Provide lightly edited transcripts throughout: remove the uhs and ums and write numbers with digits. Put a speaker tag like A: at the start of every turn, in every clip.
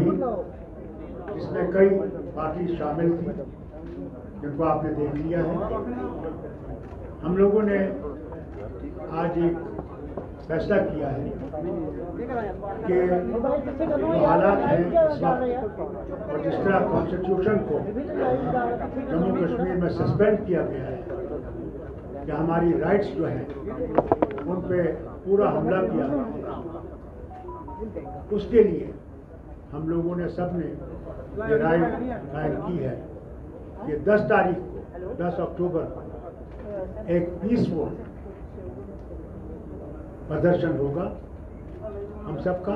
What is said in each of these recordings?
A: हुई, इसमें कई पार्टी शामिल थी जिनको आपने देख लिया है। हम लोगों ने आज एक फैसला किया है कि जो हालात हैं इस वक्त और जिस तरह कॉन्स्टिट्यूशन को जम्मू कश्मीर में सस्पेंड किया गया है कि हमारी राइट्स जो हैं उन पे पूरा हमला किया, उसके लिए हम लोगों ने सबने ये राय कायम की है कि 10 तारीख को 10 अक्टूबर को एक पीसफुल प्रदर्शन होगा हम सबका,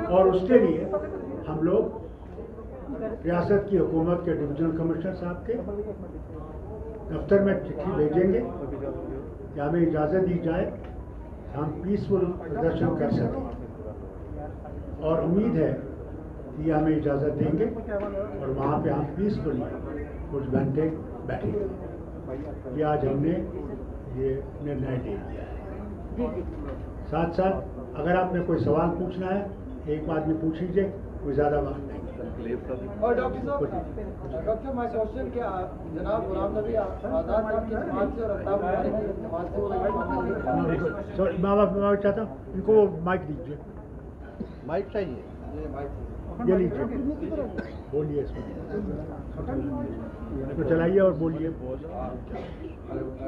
A: और उसके लिए हम लोग रियासत की हुकूमत के डिवीजनल कमिश्नर साहब के दफ्तर में चिट्ठी भेजेंगे कि हमें इजाज़त दी जाए, हम पीसफुल प्रदर्शन कर सकें, और उम्मीद है कि हमें इजाज़त देंगे और वहाँ पे हम पीसफुली कुछ घंटे बैठेंगे। ये आज हमने ये निर्णय ले लिया है। साथ साथ अगर आपने कोई सवाल पूछना है, एक आदमी पूछ लीजिए, कोई ज़्यादा बात नहीं।
B: और डॉक्टर माय क्वेश्चन क्या जनाब गुलाम नबी आज़ाद साहब की जमात से और अल्ताफ मुबारक की जमात से
A: मैं चाहता हूँ इनको माइक दीजिए।
C: माइक चाहिए,
A: ये लीजिए, बोलिए इसमें तो चलाइए और बोलिए।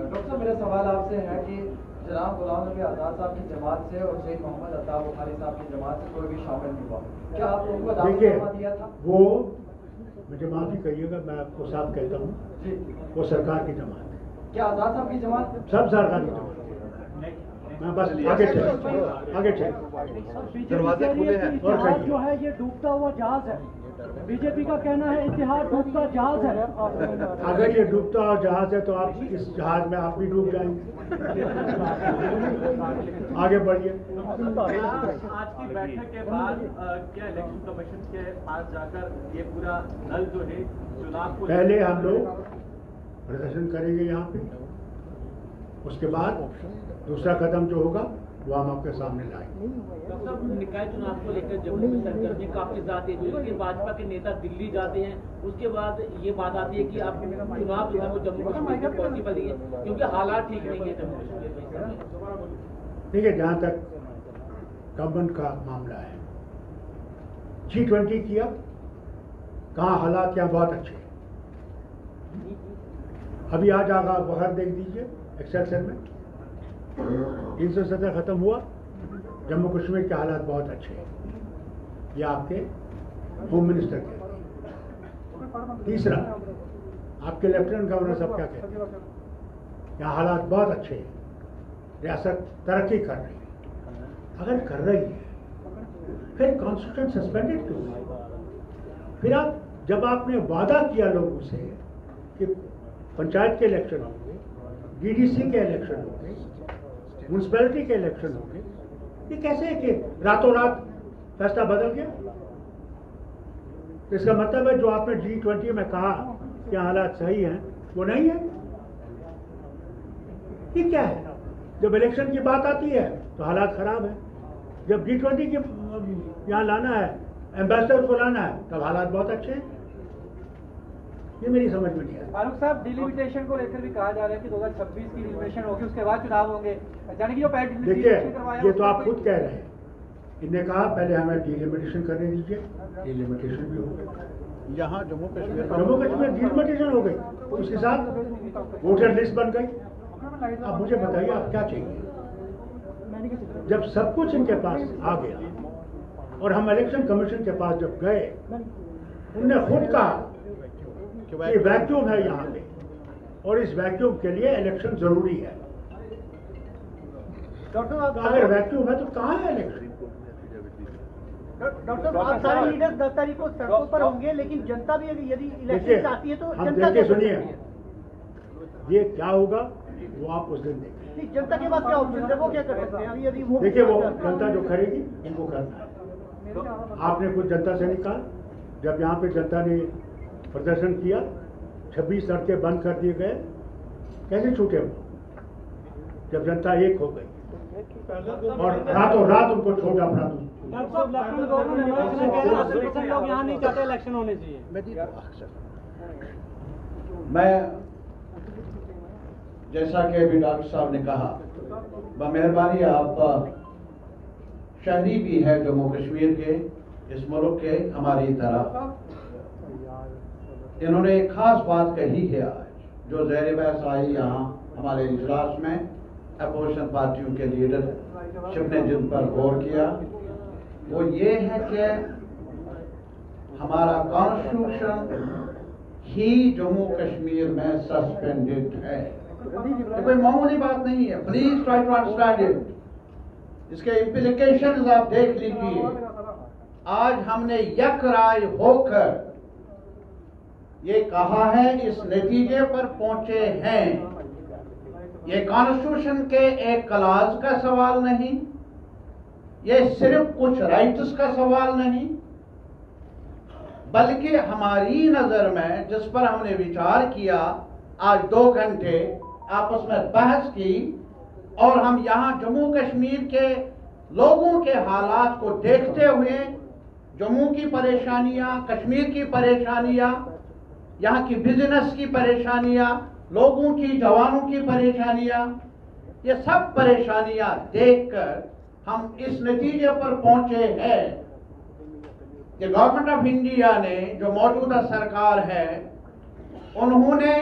B: डॉक्टर मेरा सवाल आपसे है कि जनाब गुलाम नबी आज़ाद साहब की जमात से और सैयद मोहम्मद अताब बुखारी साहब की जमात से कोई भी शामिल नहीं हुआ, क्या आप लोगों को दावा दिया था?
A: वो मुझे माफी कहिएगा, मैं आपको साफ कहता हूँ, वो सरकार की जमात है।
B: क्या आज़ाद साहब की जमात?
A: सब सरकार की जमात है। मैं बस आगे चल
C: दरवाजे खुले हैं।
D: इतिहाद जो है ये डूबता हुआ जहाज है। बीजेपी का कहना है इतिहाद डूबता जहाज है।
A: अगर ये डूबता हुआ जहाज है तो आप इस जहाज में आप भी डूब जाएंगे। आगे बढ़िए।
E: आज की बैठक के बाद क्या इलेक्शन कमीशन के पास जाकर ये पूरा दल जो है चुनाव को
A: पहले हम लोग प्रदर्शन करेंगे यहाँ पे, उसके बाद दूसरा कदम जो होगा वो हम आपके सामने लाएंगे।
E: डॉक्टर साहब, निकाय चुनाव को लेकर जम्मू में सरगर्मी काफी जाती है, लेकिन भाजपा के नेता दिल्ली जाते हैं, उसके बाद ये बात आती है कि आप चुनाव जो है वो जम्मू कश्मीर में पॉसिबल नहीं है क्योंकि हालात ठीक नहीं है जम्मू कश्मीर में।
A: देखिए, जहाँ तक गवर्नमेंट का मामला है, G20 किया, कहाँ हालात क्या बहुत अच्छे हैं। अभी आज आगा वक्त देख दीजिए एक्सेल में 370 खत्म हुआ, जम्मू कश्मीर के हालात बहुत अच्छे हैं, ये आपके होम मिनिस्टर के। तीसरा, आपके लेफ्टिनेंट गवर्नर साहब क्या कहते हैं, यहाँ हालात बहुत अच्छे हैं, रियासत तरक्की कर रही है। अगर कर रही है फिर कॉन्स्टिट्यूशन सस्पेंडेड क्यों है? फिर आप जब आपने वादा किया लोगों से कि पंचायत के इलेक्शन होंगे, DDC के इलेक्शन होंगे, म्यूनसिपैलिटी के इलेक्शन होंगे, ये कैसे है कि रातों रात फैसला बदल गया? इसका मतलब है जो आपने G20 में कहा कि हालात सही हैं वो नहीं है। ये क्या है? जब इलेक्शन की बात आती है तो हालात खराब है, जब G20 के यहाँ लाना है, एम्बेसडर को लाना है, तब हालात बहुत अच्छे हैं। ये मेरी समझ में नहीं है।
D: फारूक साहब, डिलिमिटेशन को लेकर भी कहा जा रहा है कि 2026 की डिलिमिटेशन होगी, उसके बाद चुनाव होंगे, यानी कि जो पहले
A: देखिए, ये तो आप खुद कह रहे हैं, इनने कहा पहले हमें डिलिमिटेशन करने दीजिए, डिलिमिटेशन भी हो गई।
C: यहाँ जम्मू कश्मीर
A: डिलिमिटेशन हो गई, उसके साथ वोटर लिस्ट बन गई। अब मुझे बताइए आप क्या चाहिए? जब सब कुछ इनके पास आ गया और हम इलेक्शन कमीशन के पास जब गए, उनने खुद कहा कि वैक्यूम है यहाँ पे और इस वैक्यूम के लिए इलेक्शन जरूरी है।
D: डॉक्टर
A: अगर वैक्यूम है तो कहाँ है इलेक्शन?
D: डॉक्टर साहब, सारे लीडर्स 10 तारीख को सड़कों पर होंगे, लेकिन जनता भी यदि इलेक्शन चाहती है तो
A: हम
D: जनता
A: देखिए, सुनिए, ये क्या होगा वो आप उस दिन देखें।
D: जनता के पास क्या ऑप्शन है, वो क्या कर सकते हैं? यदि वो
A: देखिए, वो जनता जो करेगी उनको करना है। आपने कुछ जनता से निकाल, जब यहाँ पे जनता ने प्रदर्शन किया, 26 सड़कें बंद कर दिए गए, कैसे छूटे वो? जब जनता एक हो गई और रातों रात उनको छोटा अपराध
D: लेफ्टिनेंट गवर्नर कह रहे हैं 80% लोग यहाँ नहीं चाहते इलेक्शन होने चाहिए।
F: मैं जैसा कि अभी डॉक्टर साहब ने कहा, मेहरबानी आप शहरी भी है जम्मू कश्मीर के, इस मुल्क के हमारी तरह, इन्होंने एक खास बात कही है आज जो ज़ेर बहस आई यहाँ हमारे इजलास में, अपोजिशन पार्टियों के लीडरशिप ने जिन पर गौर किया, वो ये है कि हमारा कॉन्स्टिट्यूशन ही जम्मू कश्मीर में सस्पेंडेड है। ये कोई मामूली बात नहीं है, please try to understand it. इसके इम्प्लीकेशंस आप देख लीजिए। आज हमने यक राय होकर ये कहा है, इस नतीजे पर पहुंचे हैं। ये कॉन्स्टिट्यूशन के एक क्लाज का सवाल नहीं, ये सिर्फ कुछ राइट्स का सवाल नहीं, बल्कि हमारी नजर में जिस पर हमने विचार किया, आज 2 घंटे आपस में बहस की, और हम यहाँ जम्मू कश्मीर के लोगों के हालात को देखते हुए, जम्मू की परेशानियां, कश्मीर की परेशानियां, यहाँ की बिजनेस की परेशानियां, लोगों की, जवानों की परेशानियां, ये सब परेशानियां देखकर हम इस नतीजे पर पहुंचे हैं कि गवर्नमेंट ऑफ इंडिया ने, जो मौजूदा सरकार है, उन्होंने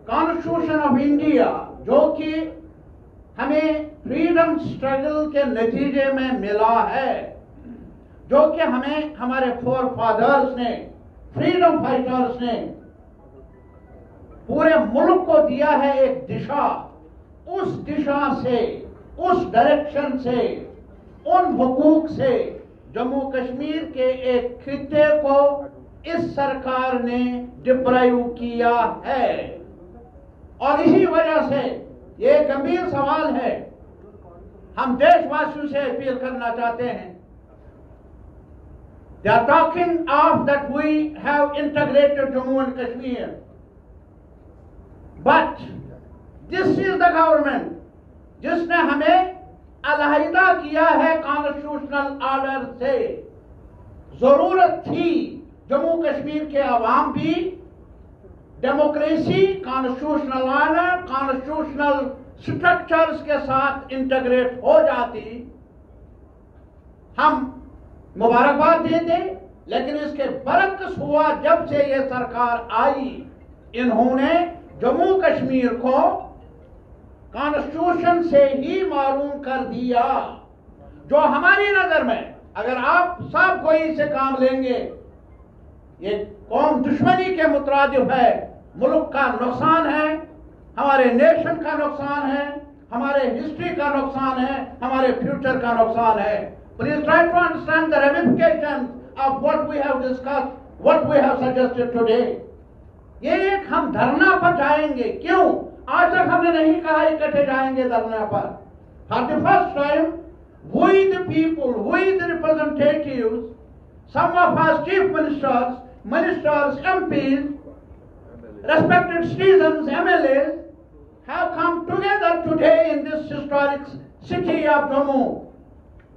F: कॉन्स्टिट्यूशन ऑफ इंडिया, जो कि हमें फ्रीडम स्ट्रगल के नतीजे में मिला है, जो कि हमें हमारे फोर फादर्स ने, फ्रीडम फाइटर्स ने पूरे मुल्क को दिया है एक दिशा, उस दिशा से, उस डायरेक्शन से, उन हुकूक से जम्मू कश्मीर के एक खित्ते को इस सरकार ने डिप्राइव किया है। और इसी वजह से ये गंभीर सवाल है, हम देशवासियों से अपील करना चाहते हैं। They are talking of that we have integrated Jammu and Kashmir, but this is the government जिसने हमें अलहदा किया है कॉन्स्टिट्यूशनल ऑर्डर से। जरूरत थी जम्मू कश्मीर के अवाम भी democracy, constitutional order, constitutional structures के साथ इंटीग्रेट हो जाती। हम मुबारकबाद देते, लेकिन इसके बरक्स हुआ जब से ये सरकार आई, इन्होंने जम्मू कश्मीर को कॉन्स्टिट्यूशन से ही मालूम कर दिया, जो हमारी नजर में, अगर आप सब कोई से काम लेंगे, ये कौम दुश्मनी के मुतरादिफ है, मुल्क का नुकसान है, हमारे नेशन का नुकसान है, हमारे हिस्ट्री का नुकसान है, हमारे फ्यूचर का नुकसान है। Please try to understand the ramifications of what we have discussed, what we have suggested today. ये एक हम धरना पर जाएंगे, क्यों? आज तक हमने नहीं कहा इकट्ठे जाएंगे धरना पर। For the first time, we the people, we the representatives, some of us chief ministers, MPs, respected citizens, MLAs, have come together today in this historic city of Jammu.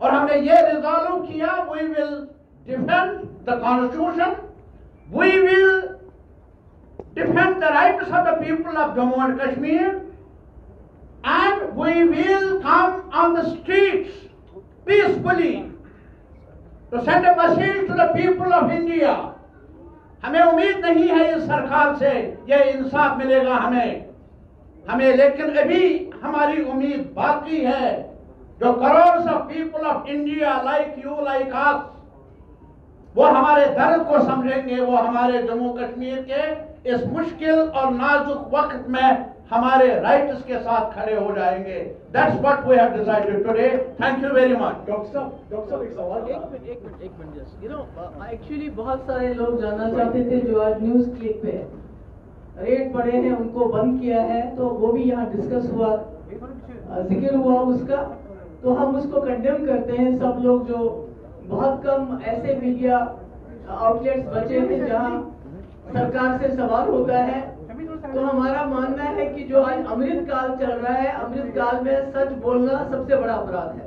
F: और हमने ये रिजॉल्व किया, we will defend the constitution, we will defend the rights of the people of Jammu and Kashmir, and we will come on the streets peacefully to send a message to the people of India. हमें उम्मीद नहीं है इस सरकार से ये इंसाफ मिलेगा हमें, लेकिन अभी हमारी उम्मीद बाकी है। जो crore of people of India like you, like us, वो हमारे दर्द को समझेंगे, वो हमारे जम्मू कश्मीर के इस मुश्किल और नाजुक वक्त में हमारे राइट्स के साथ खड़े हो जाएंगे। That's what we have decided today. Thank you very much.
B: Doctor साहब एक सवाल।
G: एक minute just, you know actually बहुत सारे लोग जानना चाहते थे जो आज न्यूज क्लिक पे रेट पड़े हैं, उनको बंद किया है, तो वो भी यहाँ डिस्कस हुआ, जिक्र हुआ उसका, तो हम उसको कंडेम करते हैं। सब लोग, जो बहुत कम ऐसे मीडिया आउटलेट्स बचे हैं जहां सरकार से सवाल होता है, तो हमारा मानना है कि जो आज अमृत काल चल रहा है, अमृत काल में सच बोलना सबसे बड़ा अपराध है।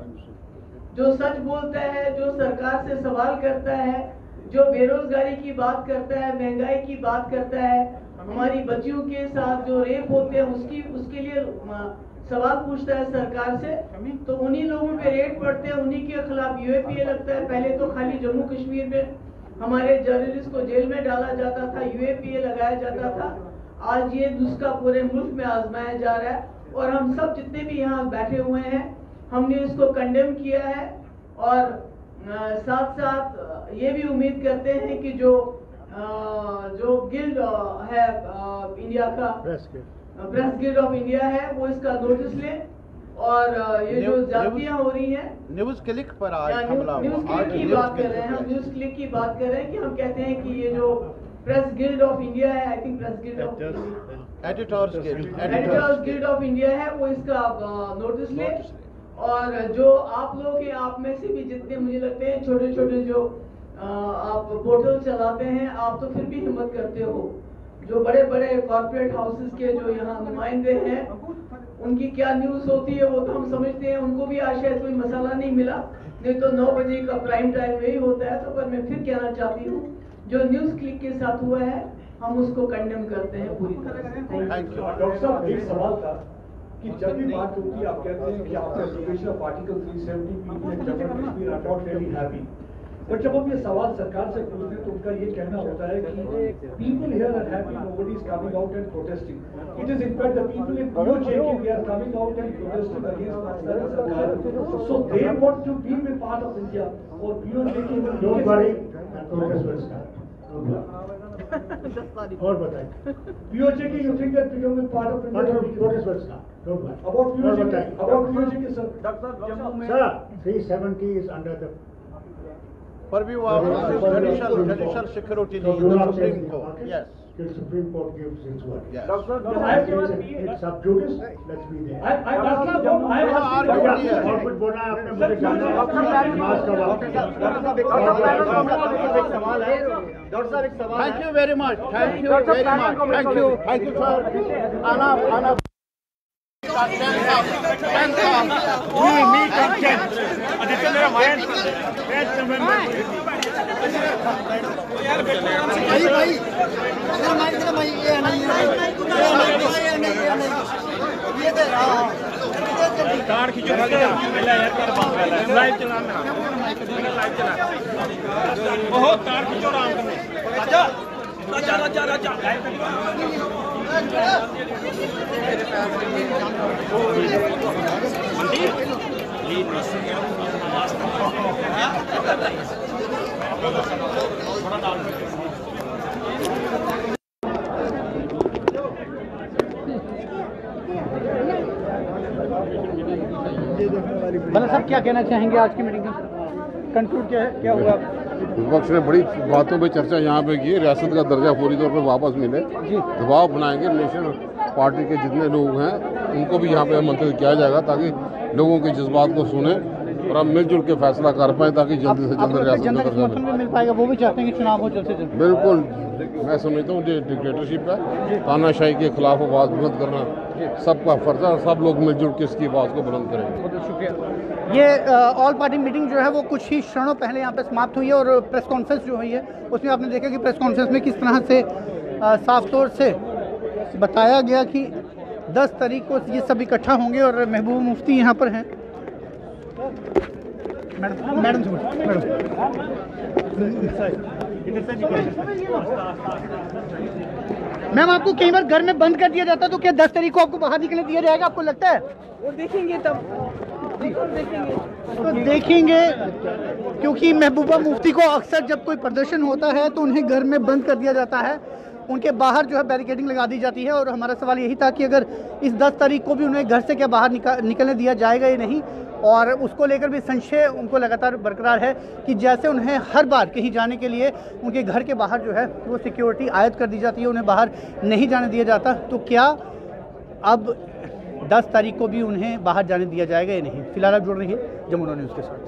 G: जो सच बोलता है, जो सरकार से सवाल करता है, जो बेरोजगारी की बात करता है, महंगाई की बात करता है, हमारी बच्चियों के साथ जो रेप होते हैं उसके लिए सवाल पूछता है सरकार से, तो उन्हीं लोगों पे रेड पड़ते हैं, उन्हीं के खिलाफ यूएपीए लगता है। पहले तो खाली जम्मू कश्मीर में हमारे जर्नलिस्ट को जेल में डाला जाता था, यूएपीए लगाया जाता था। आज ये नुस्खा पूरे मुल्क में आजमाया जा रहा है और हम सब जितने भी यहाँ बैठे हुए हैं हमने इसको कंडेम किया है और साथ साथ ये भी उम्मीद करते हैं कि जो गिल्ड है इंडिया का, प्रेस गिल्ड ऑफ इंडिया है, वो इसका नोटिस ले और ये जो जातियां हो रही हैं,
C: न्यूज क्लिक पर आज
G: न्यूज क्लिक की बात कर रहे हैं, हम न्यूज क्लिक की बात कर रहे हैं कि हम कहते हैं कि ये जो प्रेस गिल्ड ऑफ इंडिया है, I think press guild of editors guild of India है, वो इसका नोटिस ले और जो आप लोग हैं, आप में से भी जितने मुझे लगते हैं छोटे छोटे जो आप पोर्टल चलाते हैं, आप तो फिर भी हिम्मत करते हो। जो बड़े बड़े कॉर्पोरेट हाउसेस के जो यहाँ नुमाइंदे हैं, उनकी क्या न्यूज होती है वो तो हम समझते हैं, उनको भी आज शायद कोई मसाला नहीं मिला, नहीं तो 9 बजे का प्राइम टाइम यही होता है। तो पर मैं फिर कहना चाहती हूँ, जो न्यूज क्लिक के साथ हुआ है हम उसको कंडेम करते हैं पूरी तरह से।
H: डॉक्टर साहब, एक सवाल था कि जब भी बात होती है आप कहते हैं कि आपका application of article 370 people in Jammu Kashmir are not really happy, but जब हम ये सवाल सरकार से पूछते हैं तो उनका ये कहना होता है कि people here are happy, nobody is coming out and protesting. It is in fact the people in POJK we are coming out and protesting against Pakistan सरकार, so they want to be with part of India और POJK
A: don't worry, protest will start. और बताइए,
H: POJK you think that become a part of India?
A: Protest will start, don't worry.
H: About POJK sir,
A: Sir, 370 is under the
C: purview of judicial security, the Supreme Court. Yes.
A: The Supreme Court gives its word.
C: Yes.
A: It's sub judice. Let's be there. और कुछ बोलना है आपने, मुझे जाना है नमाज का वक्त।
C: Thank you very much. Thank you very much. Thank you sir. Ana.
A: We meet at 10. Aditya मेरा माइंड तार खींचो लाइव चलाना, बहुत तार खींचो आराम से। राजा
D: भला साहब क्या कहना चाहेंगे आज की मीटिंग में? कंक्लूड क्या हुआ?
I: विपक्ष ने बड़ी बातों पे चर्चा यहाँ पे की, रियासत का दर्जा पूरी तौर पे वापस मिले, दबाव बनाएंगे। नेशनल पार्टी के जितने लोग हैं उनको भी यहाँ पे आमंत्रित किया जाएगा ताकि लोगों के जज्बात को सुने और हम मिलजुल के फैसला कर पाए ताकि जल्दी से जल्द रियासत का दर्जा
D: मिल पाएगा। वो भी चाहते हैं कि चुनाव हो जल्द से जल्द।
I: बिल्कुल, मैं समझता हूँ ये डिक्टेटरशिप है, तानाशाही के खिलाफ आवाज़ बुलंद करना सबका फर्ज है और सब लोग मिलजुल के इसकी आवाज़ को बुलंद करेंगे।
D: बहुत शुक्रिया। ये ऑल पार्टी मीटिंग जो है वो कुछ ही क्षणों पहले यहाँ पे समाप्त हुई है और प्रेस कॉन्फ्रेंस जो हुई है उसमें आपने देखा कि प्रेस कॉन्फ्रेंस में किस तरह से साफ तौर से बताया गया कि 10 तारीख को ये सब इकट्ठा होंगे और महबूब मुफ्ती यहाँ पर हैं। मैडम मैम, आपको कई बार घर में बंद कर दिया जाता है तो क्या 10 तारीख को आपको बाहर निकलने दिया जाएगा? आपको लगता है?
G: वो देखेंगे तब
D: तो देखेंगे, क्योंकि महबूबा मुफ्ती को अक्सर जब कोई प्रदर्शन होता है तो उन्हें घर में बंद कर दिया जाता है, उनके बाहर जो है बैरिकेडिंग लगा दी जाती है। और हमारा सवाल यही था कि अगर इस 10 तारीख को भी उन्हें घर से क्या बाहर निकलने दिया जाएगा या नहीं, और उसको लेकर भी संशय उनको लगातार बरकरार है कि जैसे उन्हें हर बार कहीं जाने के लिए उनके घर के बाहर जो है वो सिक्योरिटी आयद कर दी जाती है, उन्हें बाहर नहीं जाने दिया जाता, तो क्या अब 10 तारीख को भी उन्हें बाहर जाने दिया जाएगा या नहीं? फिलहाल आप जुड़ रही है जमुना न्यूज़ के साथ।